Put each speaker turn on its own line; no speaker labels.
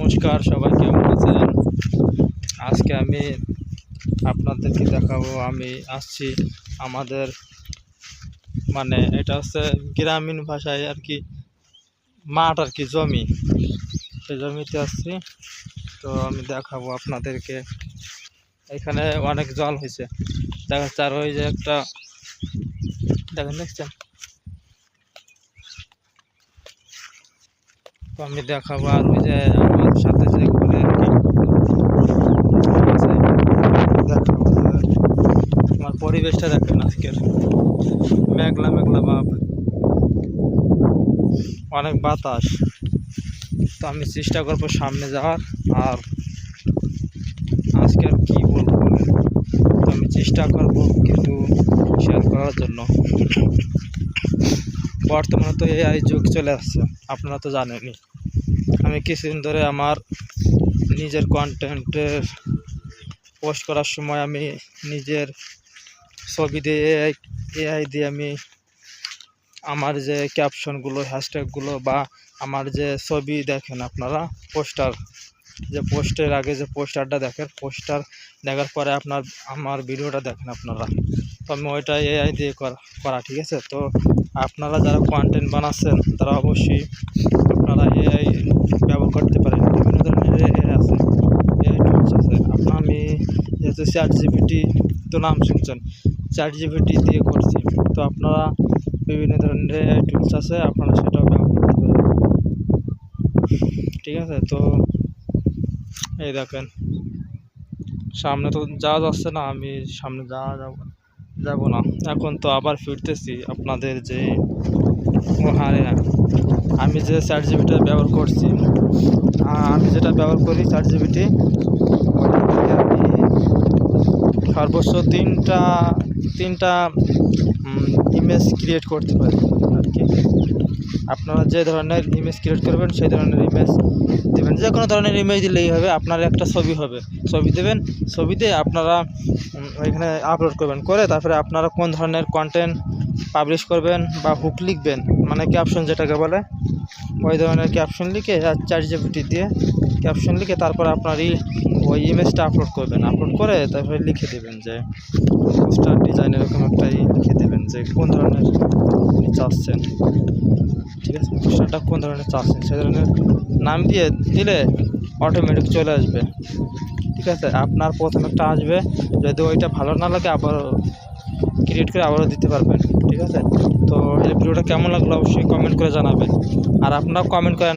নমস্কার, সবাই কেমন আছেন? আজকে আমি আপনাদেরকে দেখাবো। আমি আসছি আমাদের এটা হচ্ছে গ্রামীণ ভাষায় আর কি মাঠ আর কি জমি, সেই জমিতে আসছি। তো আমি দেখাবো আপনাদেরকে। এখানে অনেক জল হয়েছে দেখা যাচ্ছে, আর ওই যে একটা দেখছেন। তো আমি দেখাবো, আর ওই যে আমার সাথে যে ঘুরে আর কি দেখাবো। আমার পরিবেশটা দেখেন, আজকের মেঘলা মেঘলা ভাব, অনেক বাতাস। তো আমি চেষ্টা করবো সামনে যাওয়ার। আর আজকে আর কি বলবো বলেন, তো আমি চেষ্টা করবো কিন্তু শেয়ার করার জন্য। বর্তমানে তো এআই যুগ চলে আসছে, আপনারা তো জানেনই। আমি কিছুদিন ধরে আমার নিজের কন্টেন্টের পোস্ট করার সময় আমি নিজের ছবি দিয়ে এআই দিয়ে আমি আমার যে ক্যাপশনগুলো, হ্যাশট্যাগুলো বা আমার যে ছবি দেখেন আপনারা, পোস্টার, যে পোস্টের আগে যে পোস্টারটা দেখেন, পোস্টার দেখার পরে আমার ভিডিওটা দেখেন আপনারা। তো আমি ওইটা এআই দিয়ে করা ঠিক আছে। তো আপনারা যারা কন্টেন্ট বানাচ্ছেন তারা অবশ্যই আপনারা এআই ব্যবহার করতে পারেন। বিভিন্ন ধরনের এআই আছে, এআই টুলস আছে। আমি যেহেতু ChatGPT তো নাম শুনছেন, ChatGPT দিয়ে করছি। তো আপনারা বিভিন্ন ধরনের এআই টুলস আছে, আপনারা সেটাও ব্যবহার করতে পারেন, ঠিক আছে। তো এই দেখেন, সামনে তো যাওয়া যাচ্ছে না, আমি সামনে যাব না এখন। তো আবার ফিরতেছি আপনাদের যে হারে আমি যে ChatGPT ব্যবহার করছি, আমি যেটা ব্যবহার করি ChatGPT, আমি সর্বোচ্চ তিনটা ইমেজ ক্রিয়েট করতে পারি আর কি। আপনারা যে ধরনের ইমেজ ক্রিয়েট করবেন সেই ধরনের ইমেজ দেবেন, যে কোনো ধরনের ইমেজ দিলেই হবে। আপনার একটা ছবি হবে, ছবি দেবেন, ছবি দিয়ে আপনারা ওইখানে আপলোড করবেন, করে তারপরে আপনারা কোন ধরনের কন্টেন্ট পাবলিশ করবেন বা হুক লিখবেন, মানে ক্যাপশন যেটাকে বলে, ওই ধরনের ক্যাপশন লিখে আর ChatGPT দিয়ে ক্যাপশন লিখে তারপর আপনার ওই ইমেজটা আপলোড করবেন। আপলোড করে তারপরে লিখে দেবেন যে পোস্টার ডিজাইন, এরকম একটা লিখে দেবেন যে কোন ধরনের চাচ্ছেন, ঠিক আছে। পোস্টারটা কোন ধরনের চাচ্ছেন সে ধরনের নাম দিয়ে দিলে অটোমেটিক চলে আসবে, ঠিক আছে। আপনার প্রথম একটা আসবে, যদি ওইটা ভালো না লাগে আবারও ক্রিয়েট করে আবারও দিতে পারবেন, ঠিক আছে। তো এই ভিডিওটা কেমন লাগলো অবশ্যই কমেন্ট করে জানাবেন, আর আপনারাও কমেন্ট করেন।